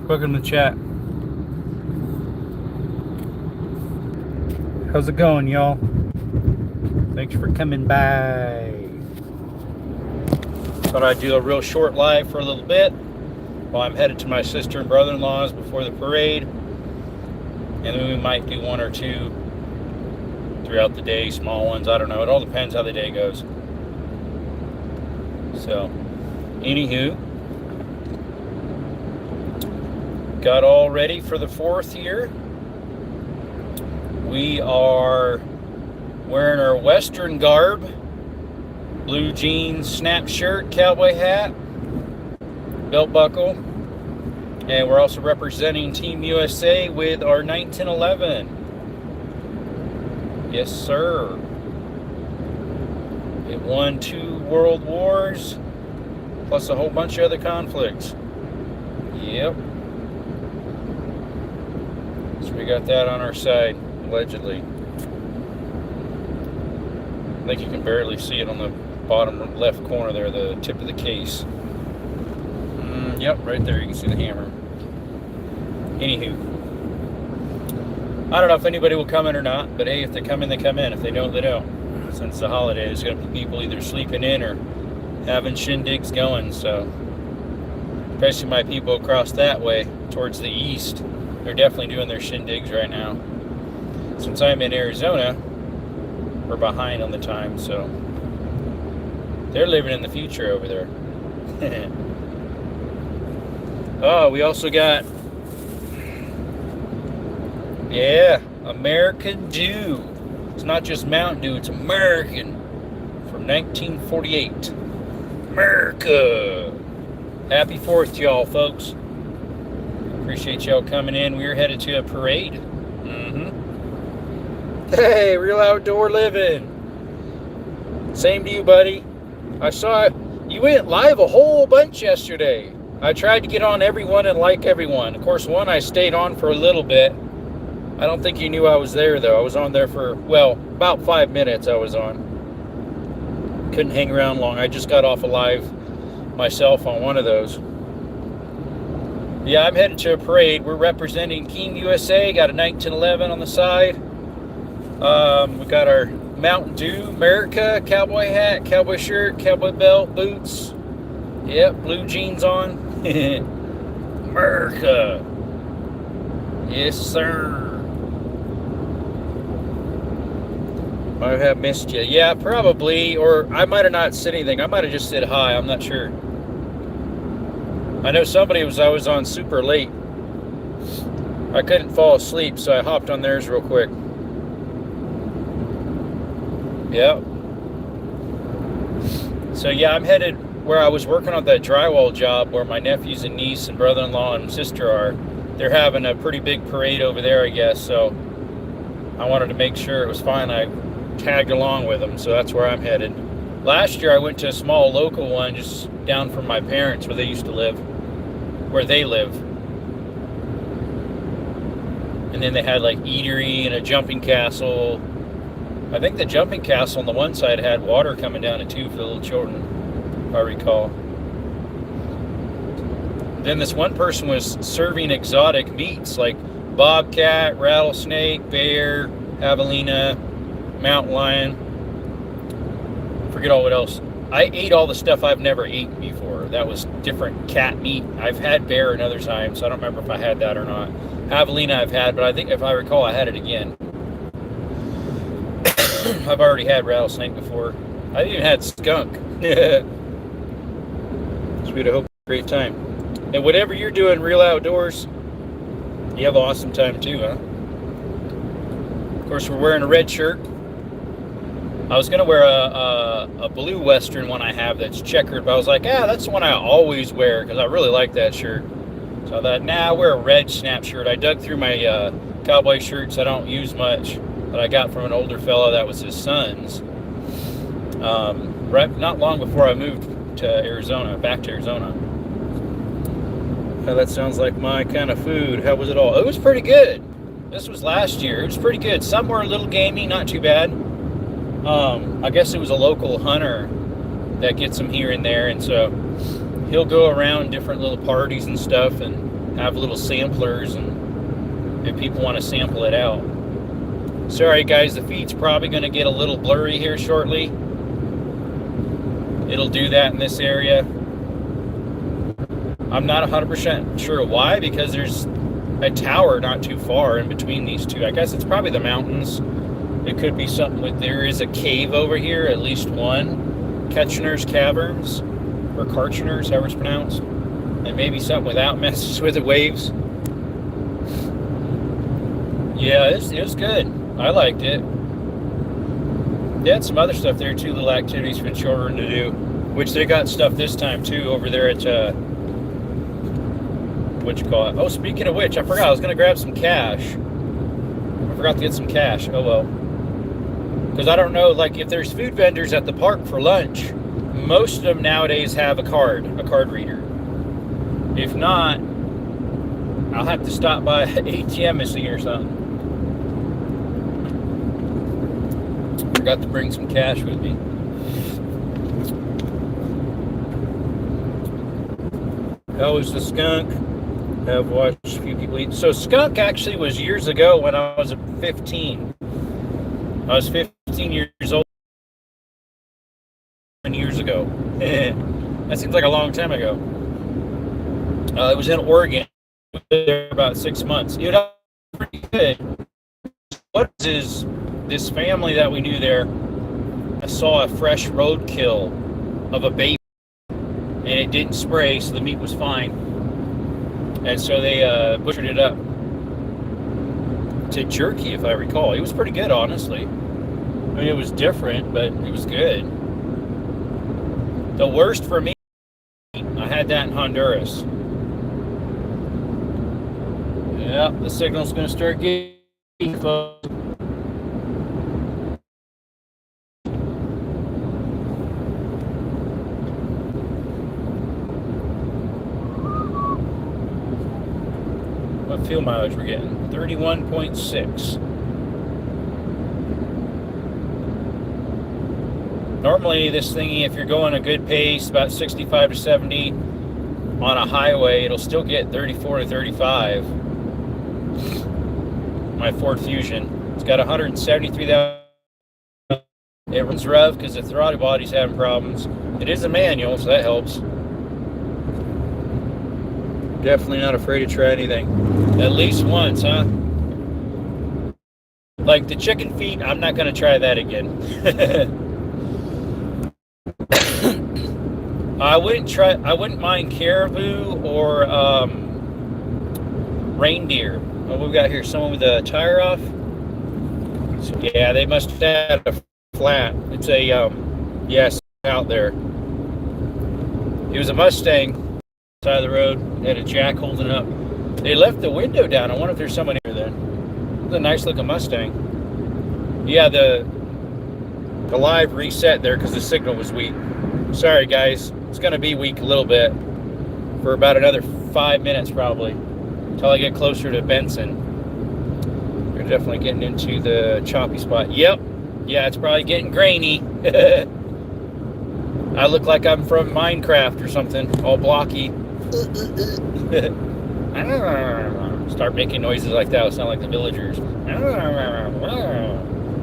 Welcome to chat. How's it going, y'all? Thanks for coming by. Thought I'd do a real short live for a little bit while I'm headed to my sister and brother-in-law's before the parade. And then we might do one or two throughout the day, small ones. I don't know. It all depends how the day goes. So, anywho, got all ready for the 4th year. We are wearing our Western garb, blue jeans, snap shirt, cowboy hat, belt buckle, and we're also representing Team USA with our 1911. Yes, sir. It won 2 world wars, plus a whole bunch of other conflicts. Yep. So we got that on our side, allegedly. I think you can barely see it on the bottom left corner there, the tip of the case. Yep, right there you can see the hammer. Anywho, I don't know if anybody will come in or not, but hey, if they come in, they come in. If they don't, they don't. Since the holiday, there's going to be people either sleeping in or having shindigs going, so especially my people across that way towards the east, they're definitely doing their shindigs right now. Since I'm in Arizona, we're behind on the time, so they're living in the future over there. Oh, we also got, yeah, American Dew. It's not just Mountain Dew, it's American from 1948. America. Happy 4th, y'all, folks. Appreciate y'all coming in. We're headed to a parade. Hey, real outdoor living. Same to you, buddy. I saw you went live a whole bunch yesterday. I tried to get on everyone and like everyone. Of course, one I stayed on for a little bit. I don't think you knew I was there, though. I was on there for, well, about 5 minutes I was on. Couldn't hang around long. I just got off a live myself on one of those. Yeah, I'm headed to a parade. We're representing Team USA. Got a 1911 on the side. We got our Mountain Dew, America, cowboy hat, cowboy shirt, cowboy belt, boots. Yep, blue jeans on. America. Yes, sir. Might have missed you. Yeah, probably. Or I might have not said anything. I might have just said hi. I'm not sure. I know I was on super late. I couldn't fall asleep, so I hopped on theirs real quick. Yep. So yeah, I'm headed where I was working on that drywall job where my nephews and niece and brother-in-law and sister are. They're having a pretty big parade over there, I guess, so I wanted to make sure it was fine. I tagged along with them, so that's where I'm headed. Last year I went to a small local one just down from my parents where they used to live, where they live. And then they had like eatery and a jumping castle. I think the jumping castle on the one side had water coming down it too for the little children, if I recall. Then this one person was serving exotic meats like bobcat, rattlesnake, bear, javelina, mountain lion. Forget all what else. I ate all the stuff I've never eaten before. That was different cat meat. I've had bear another time, so I don't remember if I had that or not. Javelina I've had, but I think if I recall, I had it again. I've already had rattlesnake before. I even had skunk. So we'd hope great time. And whatever you're doing real outdoors, you have an awesome time too, huh? Of course, we're wearing a red shirt. I was going to wear a blue Western one I have that's checkered, but I was like, that's the one I always wear because I really like that shirt. So I thought, I'll wear a red snap shirt. I dug through my cowboy shirts I don't use much that I got from an older fellow that was his son's. Right, not long before I moved to Arizona, back to Arizona. That sounds like my kind of food. How was it all? It was pretty good. This was last year. It was pretty good. Some were a little gamey, not too bad. I guess it was a local hunter that gets them here and there, and so he'll go around different little parties and stuff and have little samplers, and if people want to sample it out. Sorry guys, the feed's probably going to get a little blurry here shortly. It'll do that in this area. I'm not 100% sure why, because there's a tower not too far in between these two. I guess it's probably the mountains. It could be something with, there is a cave over here, at least one. Ketchiner's Caverns, or Karchiner's, however it's pronounced. And maybe something without messes with the waves. Yeah, it was good. I liked it. They had some other stuff there too, little activities for children to do. Which they got stuff this time too over there at, what you call it? Oh, speaking of which, I forgot, I was going to grab some cash. I forgot to get some cash. Oh well. Because I don't know, like, if there's food vendors at the park for lunch, most of them nowadays have a card reader. If not, I'll have to stop by ATM machine or something. Forgot to bring some cash with me. How was the skunk? I've watched a few people eat. So skunk actually was years ago when I was 15. I was 15 years old years ago. That seems like a long time ago. It was in Oregon. I was there about 6 months. It was pretty good. What is this family that we knew there? I saw a fresh roadkill of a baby, and it didn't spray, so the meat was fine. And so they butchered it up to jerky, if I recall. It was pretty good, honestly. I mean, it was different, but it was good. The worst for me, I had that in Honduras. Yeah, the signal's going to start getting, folks. What fuel mileage we're getting? 31.6. Normally this thingy, if you're going a good pace, about 65 to 70 on a highway, it'll still get 34 to 35. My Ford Fusion. It's got 173,000. It runs rough because the throttle body's having problems. It is a manual, so that helps. Definitely not afraid to try anything. At least once, huh? Like the chicken feet, I'm not going to try that again. I wouldn't mind caribou or reindeer. What we got here? Someone with a tire off? So, yeah, they must have a flat. It's a, yes, out there. It was a Mustang, side of the road. They had a jack holding it up. They left the window down. I wonder if there's someone here then. It was a nice looking Mustang. Yeah, the live reset there because the signal was weak. Sorry, guys. It's going to be weak a little bit for about another 5 minutes probably until I get closer to Benson. We're definitely getting into the choppy spot. Yep. Yeah, it's probably getting grainy. I look like I'm from Minecraft or something, all blocky. Start making noises like that. It sound like the villagers. At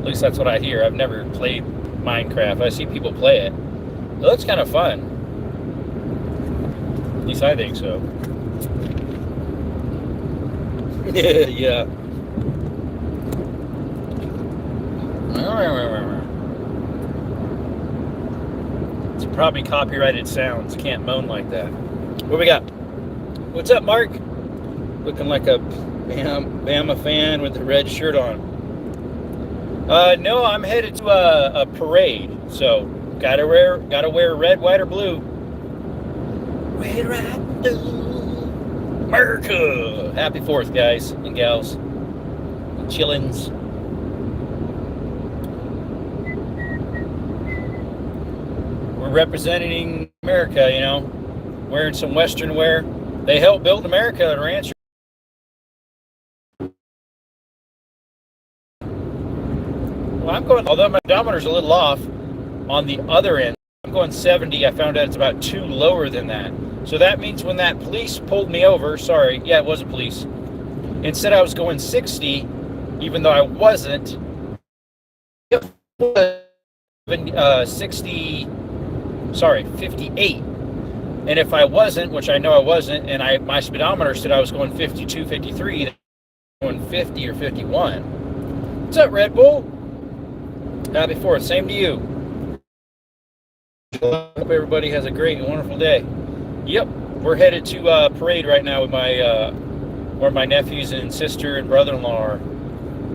least that's what I hear. I've never played Minecraft. I see people play it. It looks kind of fun. At least I think so. Yeah. It's probably copyrighted sounds. Can't moan like that. What we got? What's up, Mark? Looking like a Bama fan with the red shirt on. No, I'm headed to a parade. So gotta wear red, white, or blue. Red, white, blue. America. Happy 4th, guys and gals. Chillins. We're representing America, you know, wearing some Western wear. They helped build America at Rancher. Well, I'm going, although my odometer's a little off on the other end, I'm going 70. I found out it's about 2 lower than that. So that means when that police pulled me over, sorry, yeah, it was a police, and said I was going 60, even though I wasn't, it was 60, sorry, 58. And if I wasn't, which I know I wasn't, and my speedometer said I was going 52, 53, going 50 or 51. What's up, Red Bull? Happy 4th. Same to you. Hope everybody has a great and wonderful day. Yep, we're headed to parade right now with where my nephews and sister and brother-in-law are.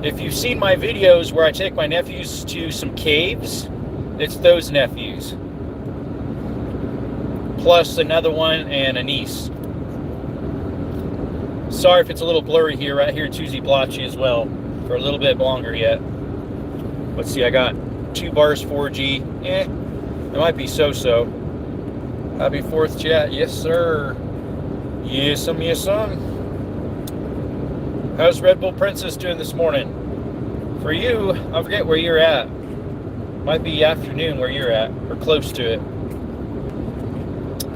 If you've seen my videos where I take my nephews to some caves, it's those nephews. Plus another one and a niece. Sorry if it's a little blurry here. Right here, Tuesday blotchy as well for a little bit longer yet. Let's see, I got 2 bars 4G. It might be so-so. Happy 4th, chat. Yes, sir. Yes, some. How's Red Bull Princess doing this morning? For you, I forget where you're at. Might be afternoon where you're at, or close to it.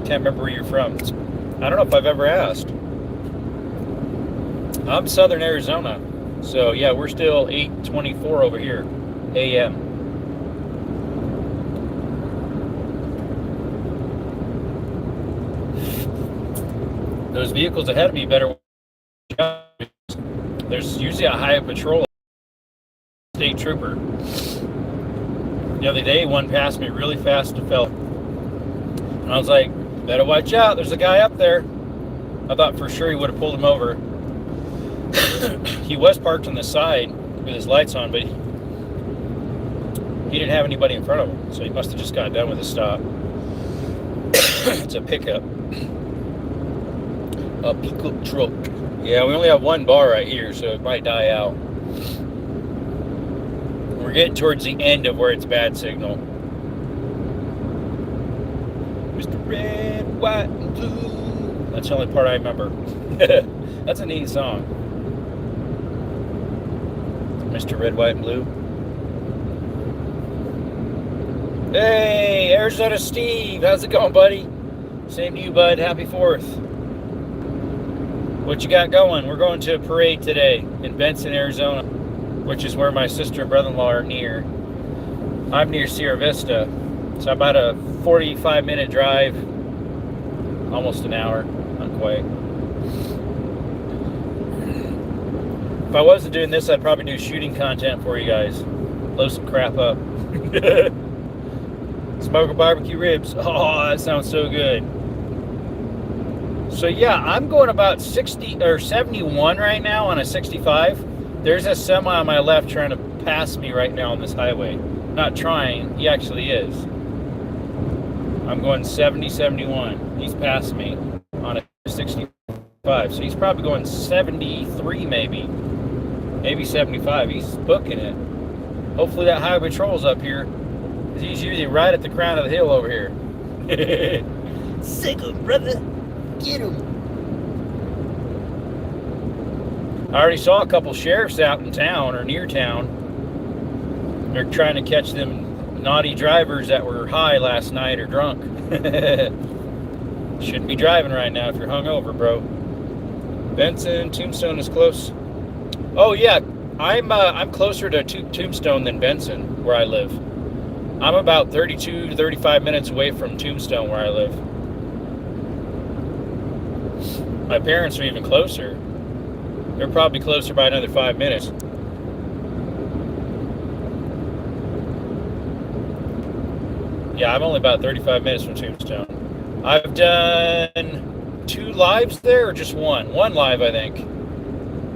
Can't remember where you're from. I don't know if I've ever asked. I'm Southern Arizona. So yeah, we're still 8:24 over here, AM. Those vehicles ahead of me better. There's usually a high patrol state trooper. The other day, one passed me really fast and fell. And I was like, better watch out, there's a guy up there. I thought for sure he would have pulled him over. He was parked on the side with his lights on, but he didn't have anybody in front of him, so he must have just got done with his stop. It's a pickup. A pickup truck. Yeah, we only have 1 bar right here, so it might die out. We're getting towards the end of where it's bad signal. Mr. Red, White, and Blue. That's the only part I remember. That's a neat song. Mr. Red, White, and Blue. Hey, Arizona Steve. How's it going, buddy? Same to you, bud. Happy 4th. What you got going? We're going to a parade today in Benson, Arizona, which is where my sister and brother-in-law are near. I'm near Sierra Vista. So about a 45-minute drive, almost an hour, not quite. If I wasn't doing this, I'd probably do shooting content for you guys. Blow some crap up. Smoke a barbecue ribs. Oh, that sounds so good. So yeah, I'm going about 60 or 71 right now on a 65. There's a semi on my left trying to pass me right now on this highway. Not trying, he actually is. I'm going 70, 71. He's passed me on a 65. So he's probably going 73 maybe. Maybe 75. He's booking it. Hopefully that highway patrol's up here. He's usually right at the crown of the hill over here. Sickle, brother. Get him. I already saw a couple sheriffs out in town or near town. They're trying to catch them naughty drivers that were high last night or drunk. Shouldn't be driving right now if you're hungover, bro. Benson, Tombstone is close. Oh yeah, I'm closer to Tombstone than Benson, where I live. I'm about 32 to 35 minutes away from Tombstone, where I live. My parents are even closer. They're probably closer by another 5 minutes. Yeah, I'm only about 35 minutes from Tombstone. I've done 2 lives there, or just one? One live, I think.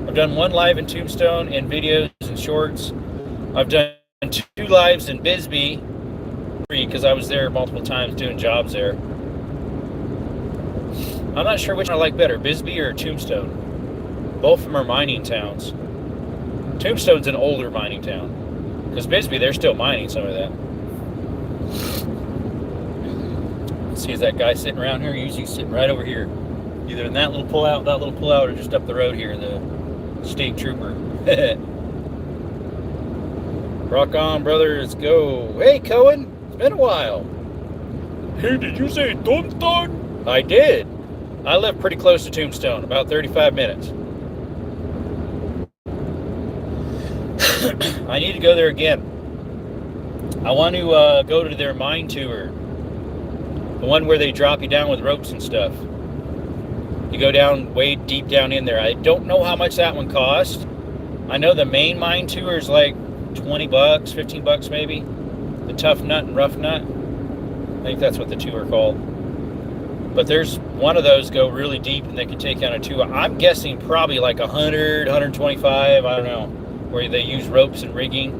I've done 1 live in Tombstone in videos and shorts. I've done 2 lives in Bisbee, because I was there multiple times doing jobs there. I'm not sure which one I like better, Bisbee or Tombstone. Both of them are mining towns. Tombstone's an older mining town. Because Bisbee, they're still mining some of that. See, is that guy sitting around here? Usually sitting right over here. Either in that little pullout, or just up the road here, the state trooper. Rock on, brother, let's go. Hey, Cohen, it's been a while. Hey, did you say Tonton? I did. I live pretty close to Tombstone, about 35 minutes. I need to go there again. I want to go to their mine tour. The one where they drop you down with ropes and stuff. You go down way deep down in there. I don't know how much that one cost. I know the main mine tour is like 20 bucks, 15 bucks maybe. The Tough Nut and Rough Nut. I think that's what the two are called. But there's one of those go really deep and they can take on a two. I'm guessing probably like 100, 125, I don't know, where they use ropes and rigging,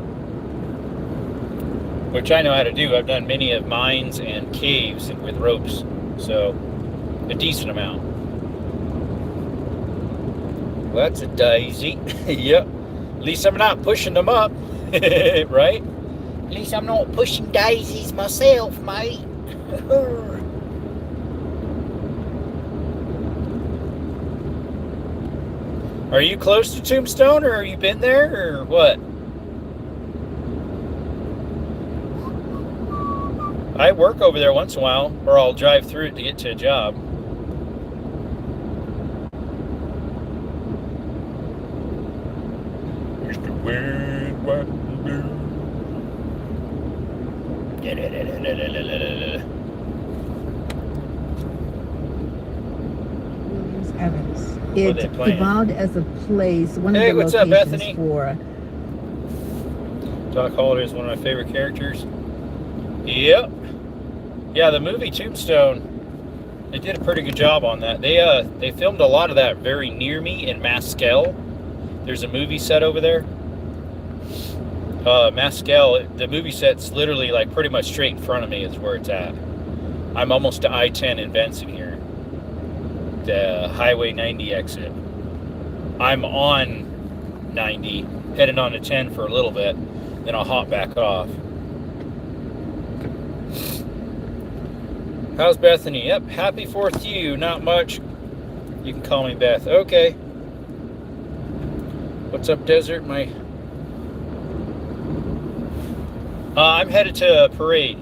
which I know how to do. I've done many of mines and caves with ropes, so a decent amount. Well, that's a daisy. Yep. At least I'm not pushing them up, right? At least I'm not pushing daisies myself, mate. Are you close to Tombstone, or have you been there, or what? I work over there once in a while, or I'll drive through it to get to a job. Mr. Wind, what you Evans. It evolved as a place. One hey, of the what's up, locations Bethany? for. Doc Holliday is one of my favorite characters. Yep. Yeah, the movie Tombstone, they did a pretty good job on that. They filmed a lot of that very near me in Maskell. There's a movie set over there. Maskell, the movie set's literally like pretty much straight in front of me is where it's at. I'm almost to I-10 in Benson here. The Highway 90 exit. I'm on 90, headed on to 10 for a little bit, then I'll hop back off. How's Bethany? Yep, happy 4th to you. Not much. You can call me Beth. Okay. What's up, Desert? I'm headed to a parade.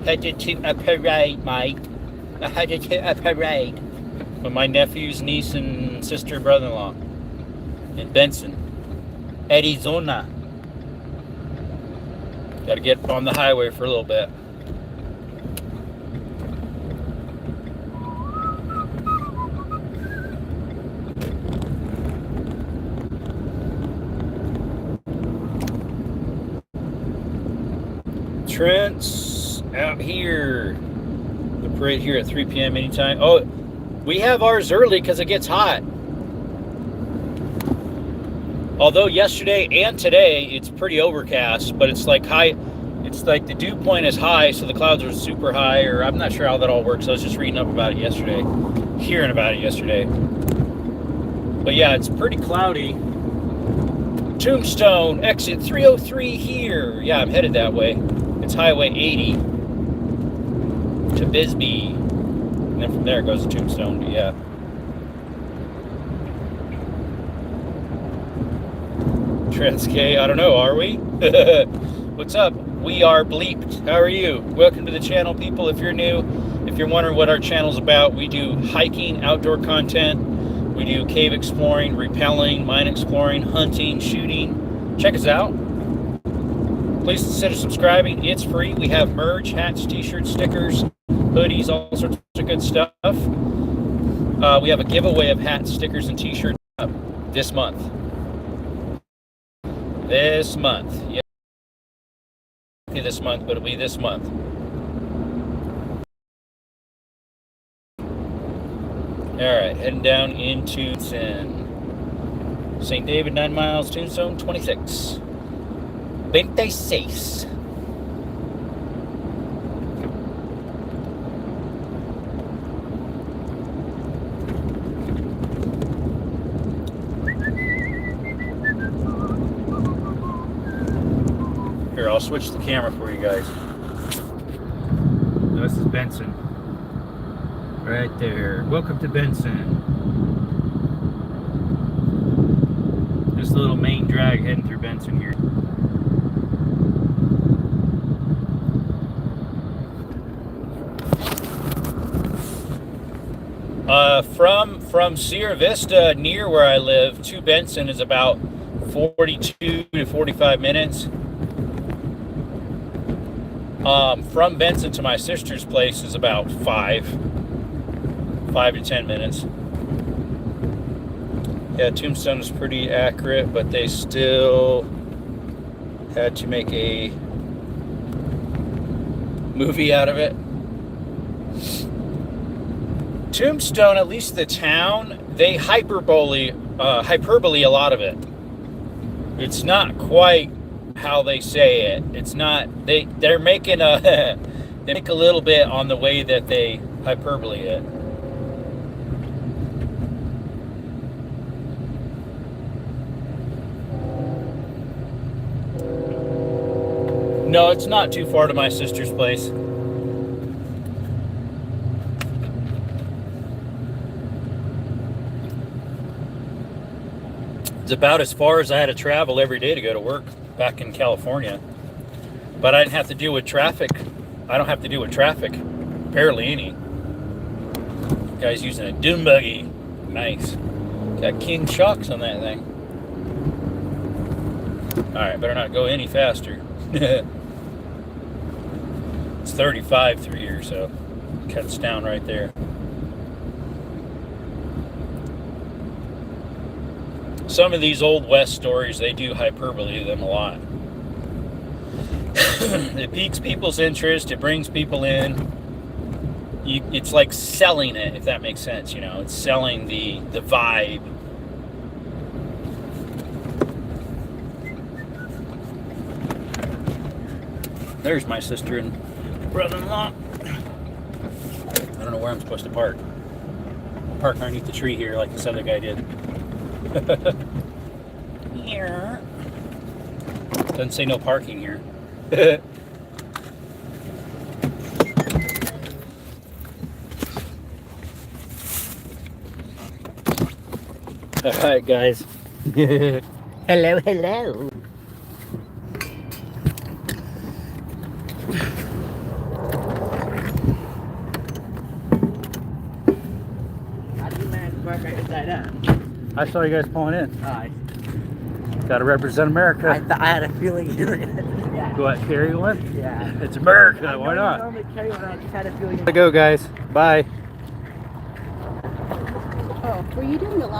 Headed to a parade, mate. I headed to a parade with my nephews, niece, and sister, brother-in-law in Benson, Arizona. Got to get on the highway for a little bit. Trent's out here. The parade here at 3 p.m. anytime. Oh, we have ours early because it gets hot. Although yesterday and today it's pretty overcast, but it's like high. It's like the dew point is high, so the clouds are super high. Or I'm not sure how that all works. I was just reading up about it yesterday, hearing about it yesterday. But yeah, it's pretty cloudy. Tombstone, exit 303 here. Yeah, I'm headed that way. It's Highway 80 to Bisbee. And then from there it goes to Tombstone, but yeah. Trans-K, I don't know, are we? What's up? We are Bleeped. How are you? Welcome to the channel, people. If you're new, if you're wondering what our channel's about, we do hiking, outdoor content. We do cave exploring, rappelling, mine exploring, hunting, shooting. Check us out. Please consider subscribing. It's free. We have merch, hats, t-shirts, stickers, hoodies, all sorts of good stuff. We have a giveaway of hats, stickers, and t-shirts this month. This month. Yeah. This month, but it'll be this month. Alright, heading down into St. David, 9 miles, Tombstone, 26. 26. Here, I'll switch the camera for you guys. This is Benson. Right there. Welcome to Benson. This little main drag heading through Benson here. From Sierra Vista, near where I live, to Benson is about 42 to 45 minutes. From Benson to my sister's place is about 5 to 10 minutes. Yeah, Tombstone is pretty accurate, but they still had to make a movie out of it. Tombstone, at least the town, they hyperbole a lot of it. It's not quite how they say it. It's not, they're making they make a little bit on the way that they hyperbole it. No, it's not too far to my sister's place. It's about as far as I had to travel every day to go to work back in California. But I didn't have to deal with traffic. I don't have to deal with traffic. Barely any. Guy's using a dune buggy. Nice. Got king shocks on that thing. Alright, better not go any faster. It's 35 through here, so cuts down right there. Some of these Old West stories, they do hyperbole them a lot. It piques people's interest. It brings people in. It's like selling it, if that makes sense. You know, it's selling the vibe. There's my sister and brother-in-law. I don't know where I'm supposed to park. I'll park underneath the tree here like this other guy did. Here. Doesn't say no parking here. Alright, guys. Hello, hello. How do you manage to park right beside us? I saw you guys pulling in. Alright. Gotta represent America. I had a feeling you were gonna. Yeah. Go out, carry one? Yeah. It's America, I why know not? you normally carry one, I just had a feeling. Gotta go, guys. Bye. Oh, were you doing the live?